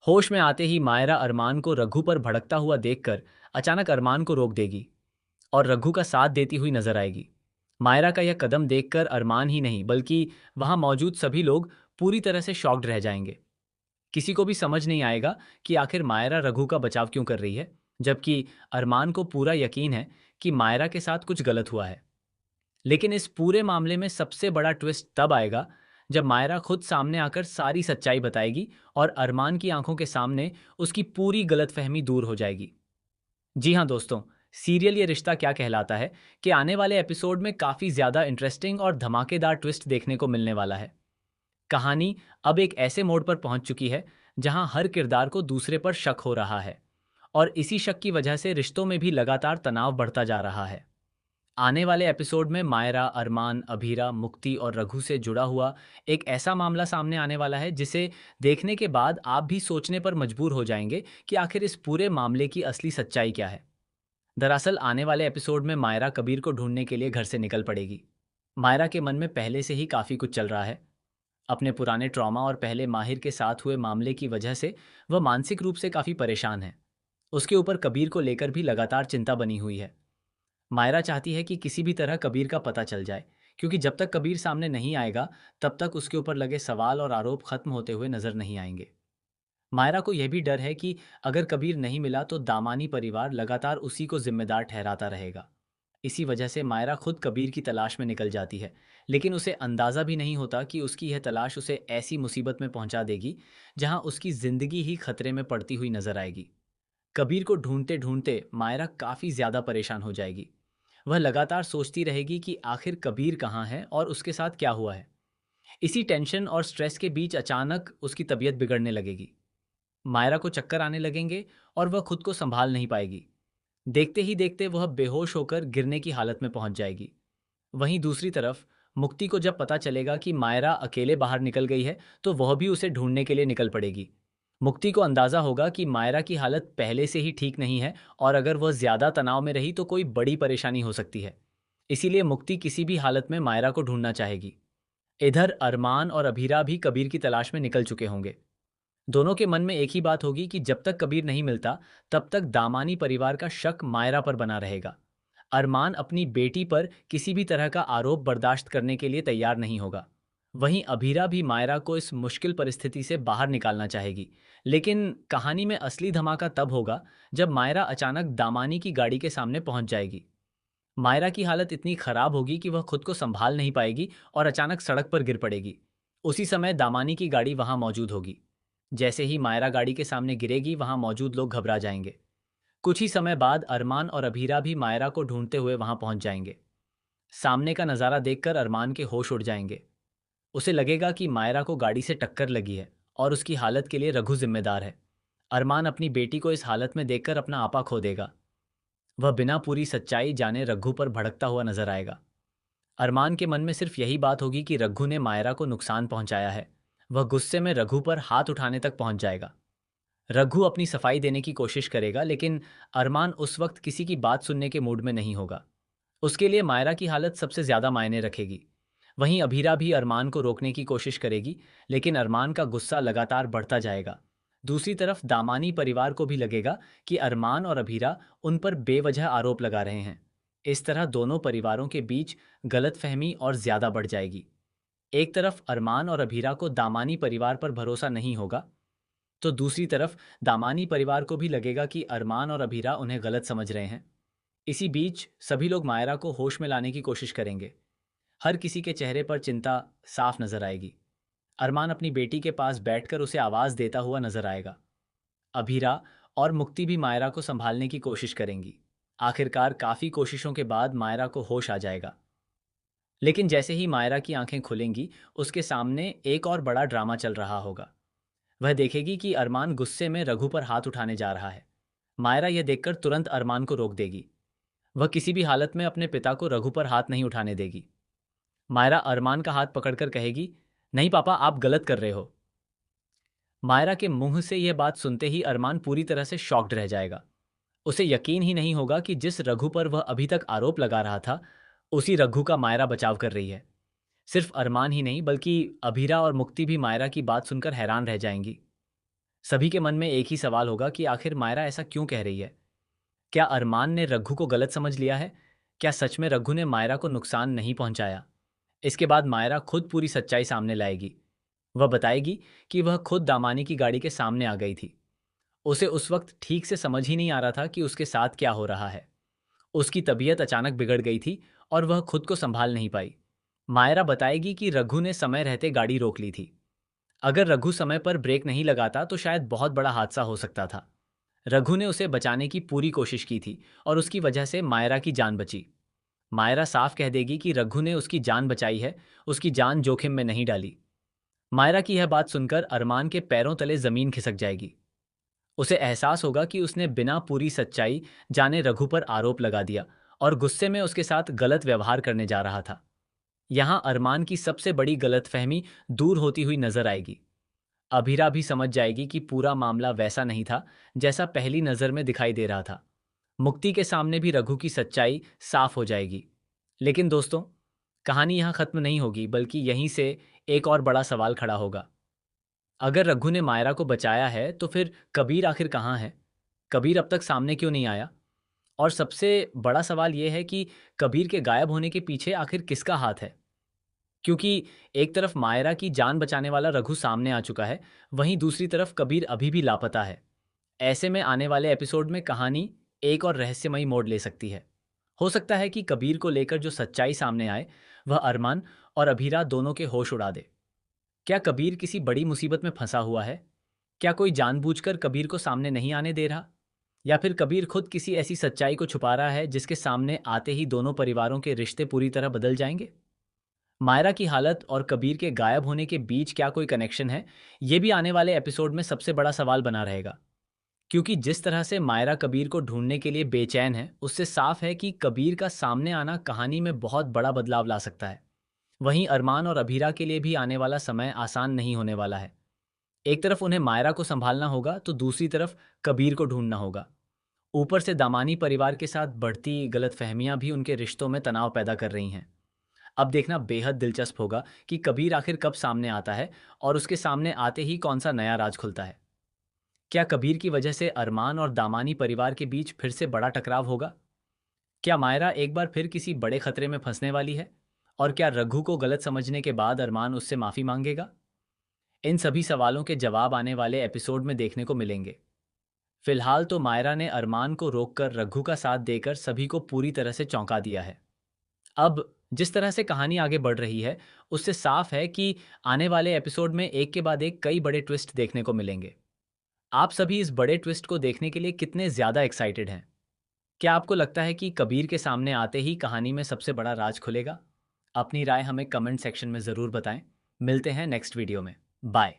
होश में आते ही मायरा अरमान को रघु पर भड़कता हुआ देखकर अचानक अरमान को रोक देगी और रघु का साथ देती हुई नजर आएगी। मायरा का यह कदम देखकर अरमान ही नहीं बल्कि वहां मौजूद सभी लोग पूरी तरह से शॉक्ड रह जाएंगे। किसी को भी समझ नहीं आएगा कि आखिर मायरा रघु का बचाव क्यों कर रही है, जबकि अरमान को पूरा यकीन है कि मायरा के साथ कुछ गलत हुआ है। लेकिन इस पूरे मामले में सबसे बड़ा ट्विस्ट तब आएगा जब मायरा खुद सामने आकर सारी सच्चाई बताएगी और अरमान की आंखों के सामने उसकी पूरी गलतफहमी दूर हो जाएगी। जी हाँ दोस्तों, सीरियल ये रिश्ता क्या कहलाता है कि आने वाले एपिसोड में काफ़ी ज़्यादा इंटरेस्टिंग और धमाकेदार ट्विस्ट देखने को मिलने वाला है। कहानी अब एक ऐसे मोड़ पर पहुंच चुकी है जहां हर किरदार को दूसरे पर शक हो रहा है और इसी शक की वजह से रिश्तों में भी लगातार तनाव बढ़ता जा रहा है। आने वाले एपिसोड में मायरा, अरमान, अभीरा, मुक्ति और रघु से जुड़ा हुआ एक ऐसा मामला सामने आने वाला है जिसे देखने के बाद आप भी सोचने पर मजबूर हो जाएंगे कि आखिर इस पूरे मामले की असली सच्चाई क्या है। दरअसल आने वाले एपिसोड में मायरा कबीर को ढूंढने के लिए घर से निकल पड़ेगी। मायरा के मन में पहले से ही काफ़ी कुछ चल रहा है। अपने पुराने ट्रॉमा और पहले माहिर के साथ हुए मामले की वजह से वह मानसिक रूप से काफ़ी परेशान है। उसके ऊपर कबीर को लेकर भी लगातार चिंता बनी हुई है। मायरा चाहती है कि किसी भी तरह कबीर का पता चल जाए, क्योंकि जब तक कबीर सामने नहीं आएगा तब तक उसके ऊपर लगे सवाल और आरोप खत्म होते हुए नजर नहीं आएंगे। मायरा को यह भी डर है कि अगर कबीर नहीं मिला तो दामानी परिवार लगातार उसी को जिम्मेदार ठहराता रहेगा। इसी वजह से मायरा खुद कबीर की तलाश में निकल जाती है, लेकिन उसे अंदाज़ा भी नहीं होता कि उसकी यह तलाश उसे ऐसी मुसीबत में पहुंचा देगी जहां उसकी जिंदगी ही खतरे में पड़ती हुई नजर आएगी। कबीर को ढूंढते ढूंढते मायरा काफ़ी ज़्यादा परेशान हो जाएगी। वह लगातार सोचती रहेगी कि आखिर कबीर कहाँ है और उसके साथ क्या हुआ है। इसी टेंशन और स्ट्रेस के बीच अचानक उसकी तबीयत बिगड़ने लगेगी। मायरा को चक्कर आने लगेंगे और वह खुद को संभाल नहीं पाएगी। देखते ही देखते वह बेहोश होकर गिरने की हालत में पहुंच जाएगी। वहीं दूसरी तरफ मुक्ति को जब पता चलेगा कि मायरा अकेले बाहर निकल गई है तो वह भी उसे ढूंढने के लिए निकल पड़ेगी। मुक्ति को अंदाजा होगा कि मायरा की हालत पहले से ही ठीक नहीं है और अगर वह ज्यादा तनाव में रही तो कोई बड़ी परेशानी हो सकती है। इसीलिए मुक्ति किसी भी हालत में मायरा को ढूंढना चाहेगी। इधर अरमान और अभीरा भी कबीर की तलाश में निकल चुके होंगे। दोनों के मन में एक ही बात होगी कि जब तक कबीर नहीं मिलता तब तक दामानी परिवार का शक मायरा पर बना रहेगा। अरमान अपनी बेटी पर किसी भी तरह का आरोप बर्दाश्त करने के लिए तैयार नहीं होगा। वहीं अभीरा भी मायरा को इस मुश्किल परिस्थिति से बाहर निकालना चाहेगी। लेकिन कहानी में असली धमाका तब होगा जब मायरा अचानक दामानी की गाड़ी के सामने पहुंच जाएगी। मायरा की हालत इतनी खराब होगी कि वह खुद को संभाल नहीं पाएगी और अचानक सड़क पर गिर पड़ेगी। उसी समय दामानी की गाड़ी वहां मौजूद होगी। जैसे ही मायरा गाड़ी के सामने गिरेगी वहां मौजूद लोग घबरा जाएंगे। कुछ ही समय बाद अरमान और अभीरा भी मायरा को ढूंढते हुए वहां पहुंच जाएंगे। सामने का नज़ारा देखकर अरमान के होश उड़ जाएंगे। उसे लगेगा कि मायरा को गाड़ी से टक्कर लगी है और उसकी हालत के लिए रघु जिम्मेदार है। अरमान अपनी बेटी को इस हालत में देखकर अपना आपा खो देगा। वह बिना पूरी सच्चाई जाने रघु पर भड़कता हुआ नजर आएगा। अरमान के मन में सिर्फ यही बात होगी कि रघु ने मायरा को नुकसान पहुंचाया है। वह गुस्से में रघु पर हाथ उठाने तक पहुंच जाएगा। रघु अपनी सफाई देने की कोशिश करेगा, लेकिन अरमान उस वक्त किसी की बात सुनने के मूड में नहीं होगा। उसके लिए मायरा की हालत सबसे ज्यादा मायने रखेगी। वहीं अभीरा भी अरमान को रोकने की कोशिश करेगी, लेकिन अरमान का गुस्सा लगातार बढ़ता जाएगा। दूसरी तरफ दामानी परिवार को भी लगेगा कि अरमान और अभीरा उन पर बेवजह आरोप लगा रहे हैं। इस तरह दोनों परिवारों के बीच गलतफहमी और ज्यादा बढ़ जाएगी। एक तरफ अरमान और अभीरा को दामानी परिवार पर भरोसा नहीं होगा, तो दूसरी तरफ दामानी परिवार को भी लगेगा कि अरमान और अभीरा उन्हें गलत समझ रहे हैं। इसी बीच सभी लोग मायरा को होश में लाने की कोशिश करेंगे। हर किसी के चेहरे पर चिंता साफ नजर आएगी। अरमान अपनी बेटी के पास बैठकर उसे आवाज देता हुआ नजर आएगा। अभीरा और मुक्ति भी मायरा को संभालने की कोशिश करेंगी। आखिरकार काफी कोशिशों के बाद मायरा को होश आ जाएगा। लेकिन जैसे ही मायरा की आंखें खुलेंगी उसके सामने एक और बड़ा ड्रामा चल रहा होगा। वह देखेगी कि अरमान गुस्से में रघु पर हाथ उठाने जा रहा है। मायरा यह देखकर तुरंत अरमान को रोक देगी। वह किसी भी हालत में अपने पिता को रघु पर हाथ नहीं उठाने देगी। मायरा अरमान का हाथ पकड़कर कहेगी, नहीं पापा, आप गलत कर रहे हो। मायरा के मुंह से यह बात सुनते ही अरमान पूरी तरह से शॉक्ड रह जाएगा। उसे यकीन ही नहीं होगा कि जिस रघु पर वह अभी तक आरोप लगा रहा था उसी रघु का मायरा बचाव कर रही है। सिर्फ अरमान ही नहीं बल्कि अभीरा और मुक्ति भी मायरा की बात सुनकर हैरान रह जाएंगी। सभी के मन में एक ही सवाल होगा कि आखिर मायरा ऐसा क्यों कह रही है। क्या अरमान ने रघु को गलत समझ लिया है? क्या सच में रघु ने मायरा को नुकसान नहीं पहुंचाया? इसके बाद मायरा खुद पूरी सच्चाई सामने लाएगी। वह बताएगी कि वह खुद दामानी की गाड़ी के सामने आ गई थी। उसे उस वक्त ठीक से समझ ही नहीं आ रहा था कि उसके साथ क्या हो रहा है। उसकी तबीयत अचानक बिगड़ गई थी और वह खुद को संभाल नहीं पाई। मायरा बताएगी कि रघु ने समय रहते गाड़ी रोक ली थी। अगर रघु समय पर ब्रेक नहीं लगाता तो शायद बहुत बड़ा हादसा हो सकता था। रघु ने उसे बचाने की पूरी कोशिश की थी और उसकी वजह से मायरा की जान बची। मायरा साफ कह देगी कि रघु ने उसकी जान बचाई है, उसकी जान जोखिम में नहीं डाली। मायरा की यह बात सुनकर अरमान के पैरों तले जमीन खिसक जाएगी। उसे एहसास होगा कि उसने बिना पूरी सच्चाई जाने रघु पर आरोप लगा दिया और गुस्से में उसके साथ गलत व्यवहार करने जा रहा था। यहां अरमान की सबसे बड़ी गलतफहमी दूर होती हुई नजर आएगी। अभीरा भी समझ जाएगी कि पूरा मामला वैसा नहीं था जैसा पहली नजर में दिखाई दे रहा था। मुक्ति के सामने भी रघु की सच्चाई साफ हो जाएगी। लेकिन दोस्तों, कहानी यहाँ खत्म नहीं होगी, बल्कि यहीं से एक और बड़ा सवाल खड़ा होगा। अगर रघु ने मायरा को बचाया है तो फिर कबीर आखिर कहाँ है? कबीर अब तक सामने क्यों नहीं आया? और सबसे बड़ा सवाल यह है कि कबीर के गायब होने के पीछे आखिर किसका हाथ है? क्योंकि एक तरफ मायरा की जान बचाने वाला रघु सामने आ चुका है, वहीं दूसरी तरफ कबीर अभी भी लापता है। ऐसे में आने वाले एपिसोड में कहानी एक और रहस्यमयी मोड़ ले सकती है। हो सकता है कि कबीर को लेकर जो सच्चाई सामने आए वह अरमान और अभीरा दोनों के होश उड़ा दे। क्या कबीर किसी बड़ी मुसीबत में फंसा हुआ है? क्या कोई जानबूझकर कबीर को सामने नहीं आने दे रहा? या फिर कबीर खुद किसी ऐसी सच्चाई को छुपा रहा है जिसके सामने आते ही दोनों परिवारों के रिश्ते पूरी तरह बदल जाएंगे? मायरा की हालत और कबीर के गायब होने के बीच क्या कोई कनेक्शन है? ये भी आने वाले एपिसोड में सबसे बड़ा सवाल बना रहेगा। क्योंकि जिस तरह से मायरा कबीर को ढूंढने के लिए बेचैन है, उससे साफ है कि कबीर का सामने आना कहानी में बहुत बड़ा बदलाव ला सकता है। वहीं अरमान और अभीरा के लिए भी आने वाला समय आसान नहीं होने वाला है। एक तरफ उन्हें मायरा को संभालना होगा तो दूसरी तरफ कबीर को ढूंढना होगा। ऊपर से दामानी परिवार के साथ बढ़ती गलतफहमियां भी उनके रिश्तों में तनाव पैदा कर रही हैं। अब देखना बेहद दिलचस्प होगा कि कबीर आखिर कब सामने आता है और उसके सामने आते ही कौन सा नया राज खुलता है। क्या कबीर की वजह से अरमान और दामानी परिवार के बीच फिर से बड़ा टकराव होगा? क्या मायरा एक बार फिर किसी बड़े खतरे में फंसने वाली है? और क्या रघु को गलत समझने के बाद अरमान उससे माफी मांगेगा? इन सभी सवालों के जवाब आने वाले एपिसोड में देखने को मिलेंगे। फिलहाल तो मायरा ने अरमान को रोककर रघु का साथ देकर सभी को पूरी तरह से चौंका दिया है। अब जिस तरह से कहानी आगे बढ़ रही है, उससे साफ है कि आने वाले एपिसोड में एक के बाद एक कई बड़े ट्विस्ट देखने को मिलेंगे। आप सभी इस बड़े ट्विस्ट को देखने के लिए कितने ज्यादा एक्साइटेड हैं? क्या आपको लगता है कि कबीर के सामने आते ही कहानी में सबसे बड़ा राज खुलेगा? अपनी राय हमें कमेंट सेक्शन में ज़रूर बताएं। मिलते हैं नेक्स्ट वीडियो में। बाय।